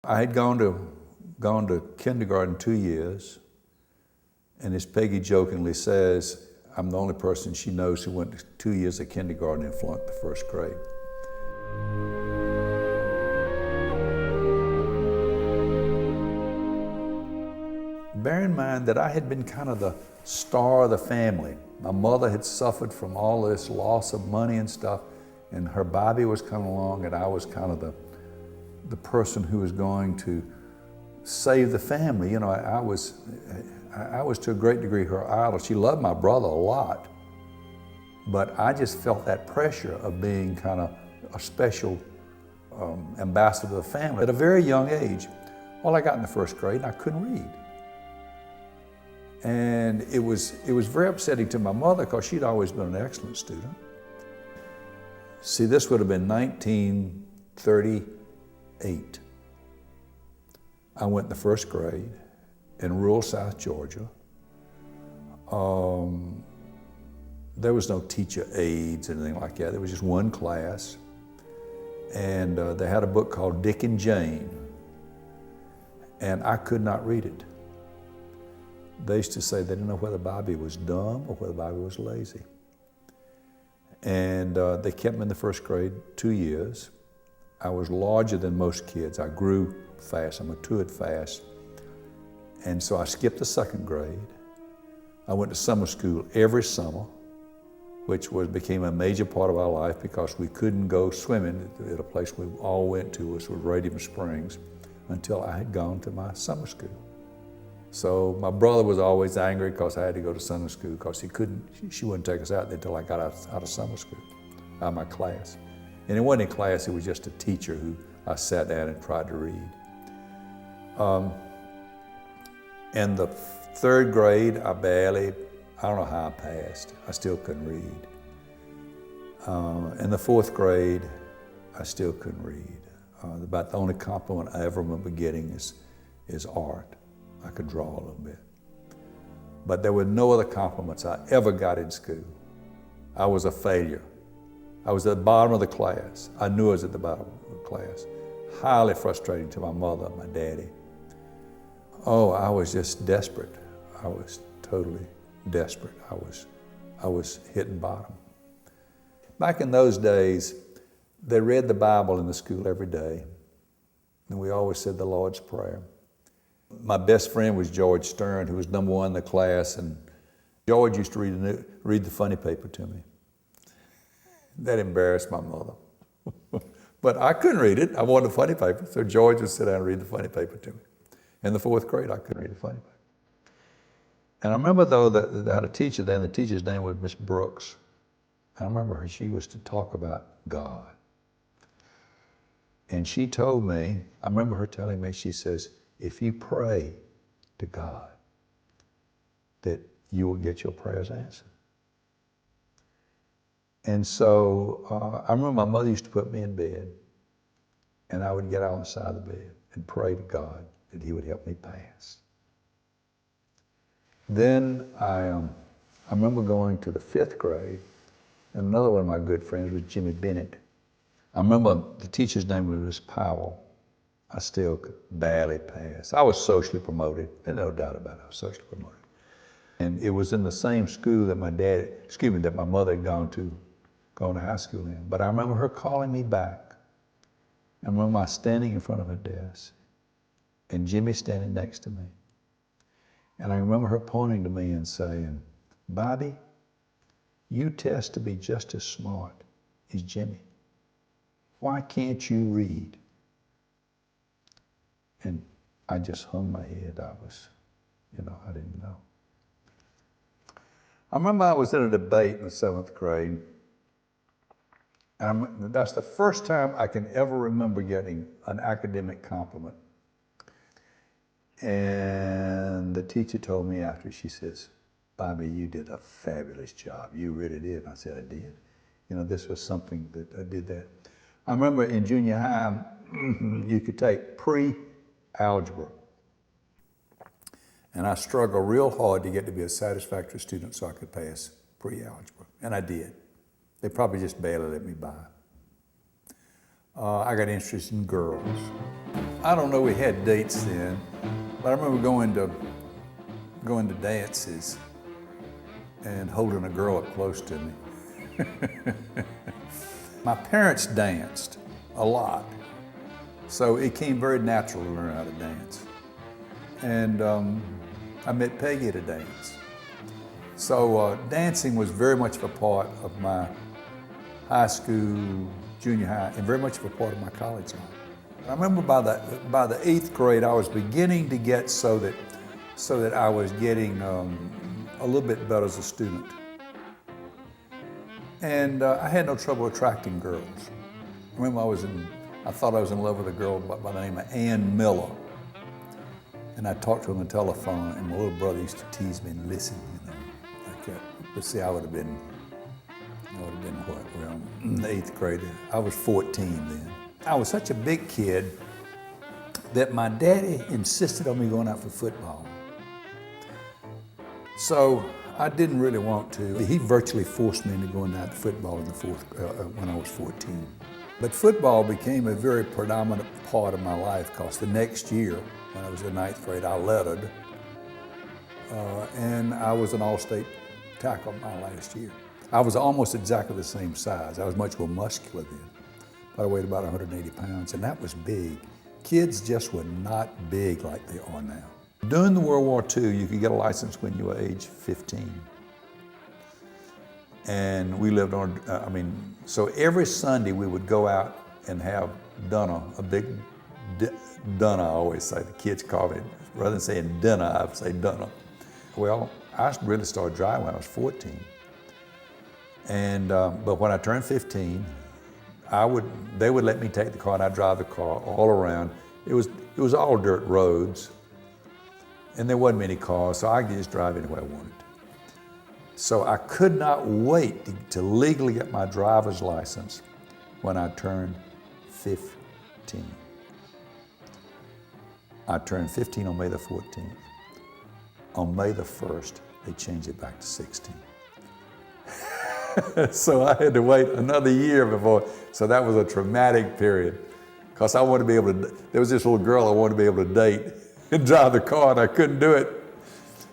I had gone to kindergarten 2 years, and as Peggy jokingly says, I'm the only person she knows who went to 2 years of kindergarten and flunked the first grade. Bear in mind that I had been kind of the star of the family. My mother had suffered from all this loss of money and stuff, and her Bobby was coming along, and I was kind of the person who was going to save the family. You know, I was to a great degree her idol. She loved my brother a lot, but I just felt that pressure of being kind of a special ambassador of the family. At a very young age, well, I got in the first grade and I couldn't read. And it was very upsetting to my mother because she'd always been an excellent student. See, this would have been 1938. I went in the first grade in rural South Georgia. There was no teacher aides or anything like that. There was just one class. And they had a book called Dick and Jane. And I could not read it. They used to say they didn't know whether Bobby was dumb or whether Bobby was lazy. And they kept me in the first grade 2 years. I was larger than most kids. I grew fast. I matured fast. And so I skipped the second grade. I went to summer school every summer, which became a major part of our life because we couldn't go swimming at a place we all went to, which was Radium Springs, until I had gone to my summer school. So my brother was always angry because I had to go to summer school because she wouldn't take us out until I got out of summer school, out of my class. And it wasn't in class, it was just a teacher who I sat down and tried to read. In the third grade, I don't know how I passed. I still couldn't read. In the fourth grade, I still couldn't read. About the only compliment I ever remember getting is art. I could draw a little bit. But there were no other compliments I ever got in school. I was a failure. I was at the bottom of the class. I knew I was at the bottom of the class. Highly frustrating to my mother and my daddy. Oh, I was just desperate. I was totally desperate. I was hitting bottom. Back in those days, they read the Bible in the school every day, and we always said the Lord's Prayer. My best friend was George Stern, who was number one in the class, and George used to read the funny paper to me. That embarrassed my mother. But I couldn't read it. I wanted the funny paper, so George would sit down and read the funny paper to me. In the fourth grade, I couldn't read the funny paper. And I remember, though, that I had a teacher then. The teacher's name was Miss Brooks. I remember her. She was to talk about God. And she told me, I remember her telling me, she says, if you pray to God, that you will get your prayers answered. And so I remember my mother used to put me in bed, and I would get out on the side of the bed and pray to God that He would help me pass. Then I remember going to the fifth grade, and another one of my good friends was Jimmy Bennett. I remember the teacher's name was Miss Powell. I still could barely pass. I was socially promoted, there's no doubt about it, I was socially promoted. And it was in the same school that my mother had gone to high school in. But I remember her calling me back. I remember I standing in front of her desk, and Jimmy standing next to me. And I remember her pointing to me and saying, Bobby, you test to be just as smart as Jimmy. Why can't you read? And I just hung my head. I didn't know. I remember I was in a debate in the seventh grade. And that's the first time I can ever remember getting an academic compliment. And the teacher told me after, she says, Bobby, you did a fabulous job. You really did. And I said, I did. You know, this was something that I did that. I remember in junior high, you could take pre-algebra. And I struggled real hard to get to be a satisfactory student so I could pass pre-algebra. And I did. They probably just barely let me by. I got interested in girls. I don't know, we had dates then, but I remember going to dances and holding a girl up close to me. My parents danced a lot, so it came very natural to learn how to dance. And I met Peggy at a dance. So dancing was very much of a part of my high school, junior high, and very much of a part of my college life. I remember by the 8th grade, I was beginning to get so that I was getting a little bit better as a student. And I had no trouble attracting girls. I remember I thought I was in love with a girl by the name of Ann Miller. And I talked to her on the telephone, and my little brother used to tease me and listen, like that. But see, I would have been what, around the 8th grade. I was 14 then. I was such a big kid that my daddy insisted on me going out for football. So I didn't really want to. He virtually forced me into going out to football when I was 14. But football became a very predominant part of my life because the next year, when I was in 9th grade, I lettered, and I was an all-state tackle my last year. I was almost exactly the same size. I was much more muscular then. I weighed about 180 pounds, and that was big. Kids just were not big like they are now. During the World War II, you could get a license when you were age 15. And we lived on, so every Sunday we would go out and have dinner, a big dinner, I always say. The kids call me, rather than saying dinner, I would say dinner. Well, I really started driving when I was 14. And, but when I turned 15, they would let me take the car and I'd drive the car all around. It was all dirt roads and there wasn't many cars, so I could just drive anywhere I wanted. So I could not wait to legally get my driver's license when I turned 15. I turned 15 on May the 14th. On May the 1st, they changed it back to 16. So I had to wait another year before, so that was a traumatic period. Because I wanted to be able to, there was this little girl I wanted to be able to date and drive the car, and I couldn't do it.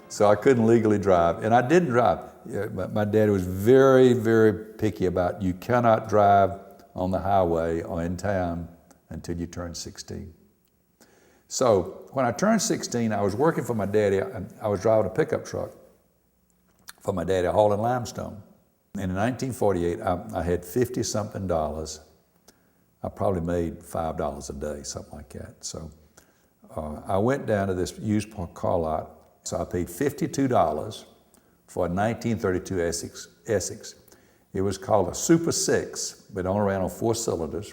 So I couldn't legally drive, and I didn't drive. My dad was very, very picky about you cannot drive on the highway or in town until you turn 16. So when I turned 16, I was working for my daddy. I was driving a pickup truck for my daddy, hauling limestone. And in 1948, I had $50-something. I probably made $5 a day, something like that. So I went down to this used car lot. So I paid $52 for a 1932 Essex. It was called a Super 6, but it only ran on 4 cylinders.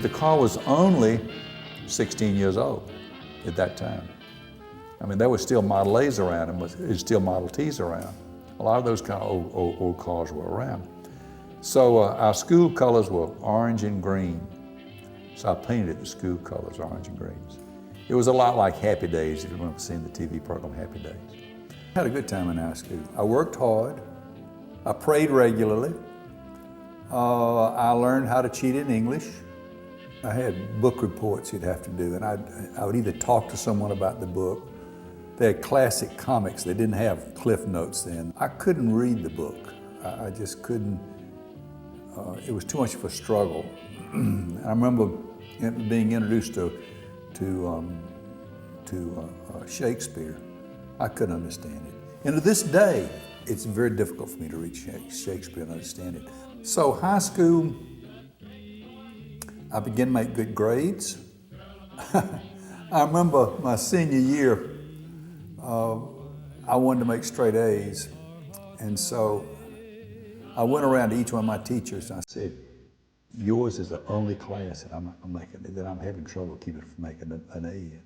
The car was only 16 years old at that time. I mean, there were still Model A's around and there was still Model T's around. A lot of those kind of old cars were around. So our school colors were orange and green. So I painted the school colors orange and greens. It was a lot like Happy Days, if you remember seeing the TV program Happy Days. I had a good time in high school. I worked hard. I prayed regularly. I learned how to cheat in English. I had book reports you'd have to do, and I would either talk to someone about the book. They had classic comics. They didn't have Cliff Notes then. I couldn't read the book. I just couldn't. It was too much of a struggle. I remember being introduced to Shakespeare. I couldn't understand it. And to this day, it's very difficult for me to read Shakespeare and understand it. So high school, I began to make good grades. I remember my senior year, I wanted to make straight A's. And so I went around to each one of my teachers and I said, yours is the only class that I'm having trouble keeping from making an A.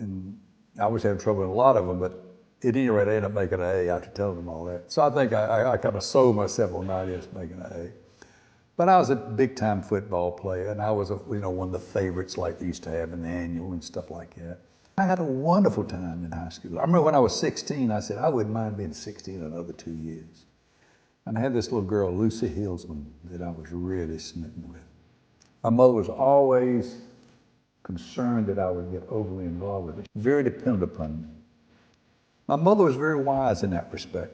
And I was having trouble in a lot of them, but at any rate, I ended up making an A after telling them all that. So I think I kind of sold myself on the idea of making an A. But I was a big-time football player, and I was one of the favorites like they used to have in the annual and stuff like that. I had a wonderful time in high school. I remember when I was 16, I said, I wouldn't mind being 16 another 2 years. And I had this little girl, Lucy Hillsman, that I was really smitten with. My mother was always concerned that I would get overly involved with it. Very dependent upon me. My mother was very wise in that respect.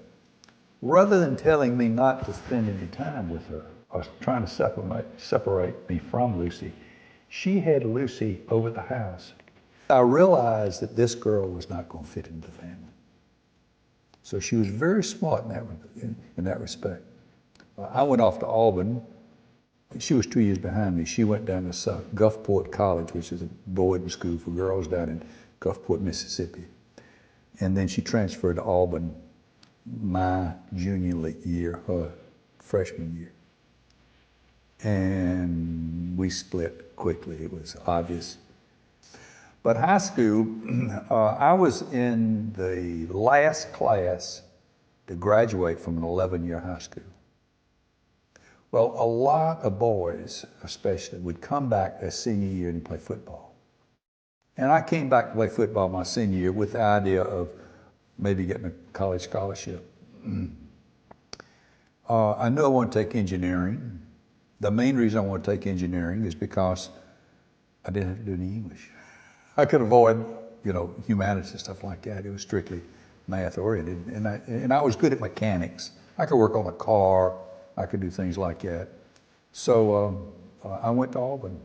Rather than telling me not to spend any time with her or trying to separate me from Lucy, she had Lucy over the house. I realized that this girl was not going to fit into the family. So she was very smart in that respect. I went off to Auburn. She was 2 years behind me. She went down to Gulfport College, which is a boarding school for girls down in Gulfport, Mississippi. And then she transferred to Auburn my junior year, her freshman year. And we split quickly, it was obvious. But high school, I was in the last class to graduate from an 11-year high school. Well, a lot of boys, especially, would come back their senior year and play football. And I came back to play football my senior year with the idea of maybe getting a college scholarship. I knew I wanted to take engineering. The main reason I wanted to take engineering is because I didn't have to do any English. I could avoid, humanities and stuff like that. It was strictly math oriented. And I was good at mechanics. I could work on a car. I could do things like that. So I went to Auburn.